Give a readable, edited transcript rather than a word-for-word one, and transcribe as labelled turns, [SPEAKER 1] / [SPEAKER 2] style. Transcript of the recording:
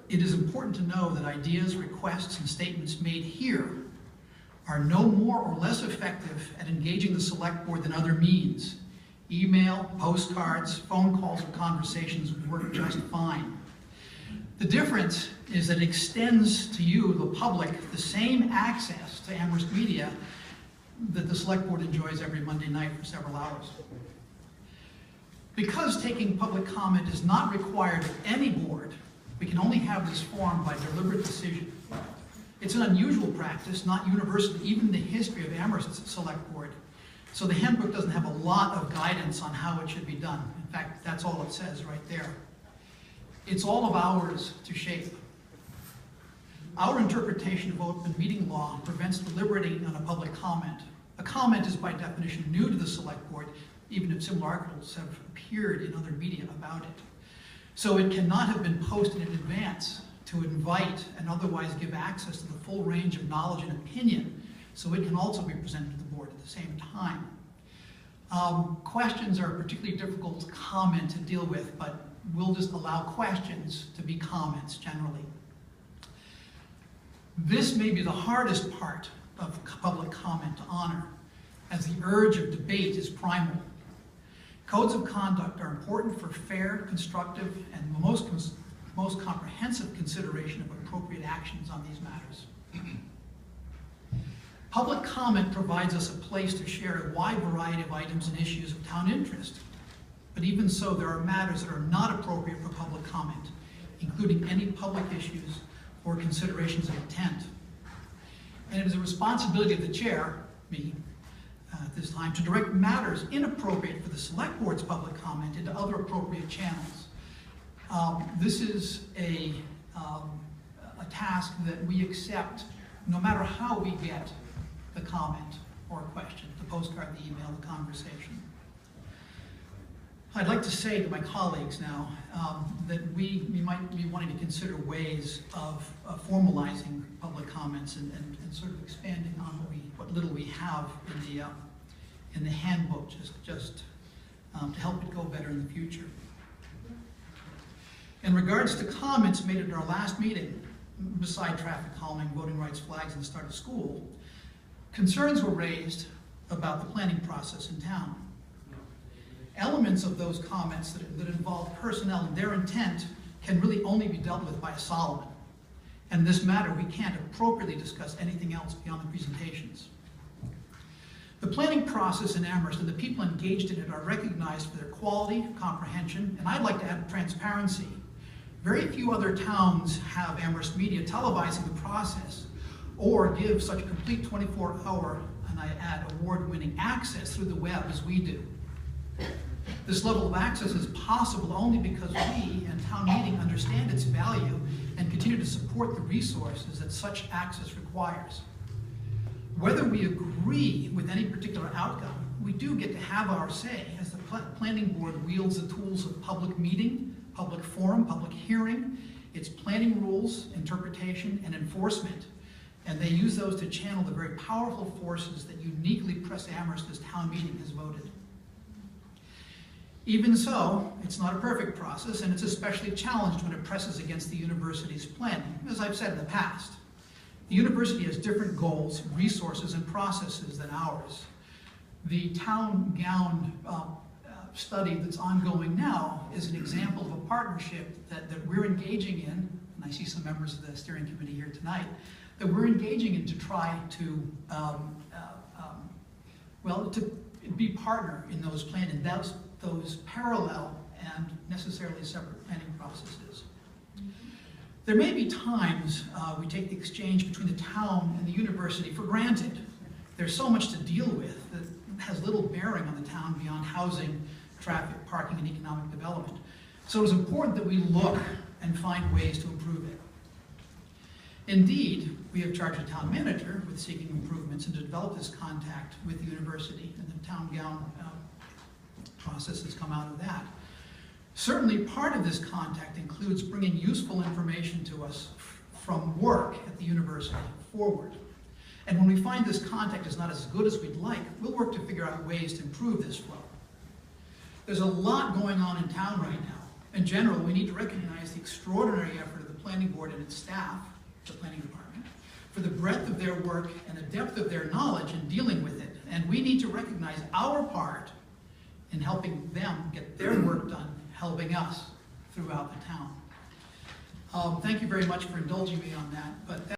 [SPEAKER 1] It is important to know that ideas, requests, and statements made here are no more or less effective at engaging the select board than other means. Email, postcards, phone calls, and conversations work just fine. The difference is that it extends to you, the public, the same access to Amherst media that the select board enjoys every Monday night for several hours. Because taking public comment is not required of any board, we can only have this forum by deliberate decision. It's an unusual practice, not universal, even in the history of Amherst Select Board. So the handbook doesn't have a lot of guidance on how it should be done. In fact, that's all it says right there. It's all of ours to shape. Our interpretation of open meeting law prevents deliberating on a public comment. A comment is by definition new to the select board, even if similar articles have appeared in other media about it. So it cannot have been posted in advance to invite and otherwise give access to the full range of knowledge and opinion, so it can also be presented to the board at the same time. Questions are a particularly difficult comment to deal with, but we'll just allow questions to be comments generally. This may be the hardest part of public comment to honor, as the urge of debate is primal. Codes of conduct are important for fair, constructive, and most comprehensive consideration of appropriate actions on these matters. Public comment provides us a place to share a wide variety of items and issues of town interest. But even so, there are matters that are not appropriate for public comment, including any public issues or considerations of intent. And it is a responsibility of the chair, me, at this time, to direct matters inappropriate for the select board's public comment into other appropriate channels. This is a task that we accept no matter how we get the comment or question, the postcard, the email, the conversation. I'd like to say to my colleagues now that we might be wanting to consider ways of formalizing public comments and sort of expanding on what little we have in the handbook, just to help it go better in the future. In regards to comments made at our last meeting, beside traffic calming, voting rights flags, and the start of school, concerns were raised about the planning process in town. Elements of those comments that involve personnel and their intent can really only be dealt with by a Solomon. And in this matter, we can't appropriately discuss anything else beyond the presentations. The planning process in Amherst and the people engaged in it are recognized for their quality, comprehension, and I'd like to add transparency. Very few other towns have Amherst media televising the process or give such complete 24-hour, and I add award-winning access through the web as we do. This level of access is possible only because we and town meeting understand its value and continue to support the resources that such access requires. Whether we agree with any particular outcome, we do get to have our say as the planning board wields the tools of public meeting, public forum, public hearing, its planning rules, interpretation, and enforcement. And they use those to channel the very powerful forces that uniquely press Amherst as town meeting has voted. Even so, it's not a perfect process, and it's especially challenged when it presses against the university's planning, as I've said in the past. The university has different goals, resources, and processes than ours. The town gown study that's ongoing now is an example of a partnership that we're engaging in, and I see some members of the steering committee here tonight, that we're engaging in to try to, to be partner in those planning, those parallel and necessarily separate planning processes. There may be times we take the exchange between the town and the university for granted. There's so much to deal with that has little bearing on the town beyond housing, traffic, parking, and economic development. So it's important that we look and find ways to improve it. Indeed, we have charged the town manager with seeking improvements and to develop this contact with the university, and the town gown process has come out of that. Certainly part of this contact includes bringing useful information to us from work at the university forward. And when we find this contact is not as good as we'd like, we'll work to figure out ways to improve this flow. There's a lot going on in town right now. In general, we need to recognize the extraordinary effort of the planning board and its staff, the planning department, for the breadth of their work and the depth of their knowledge in dealing with it. And we need to recognize our part in helping them get their work done, helping us throughout the town. Thank you very much for indulging me on that. But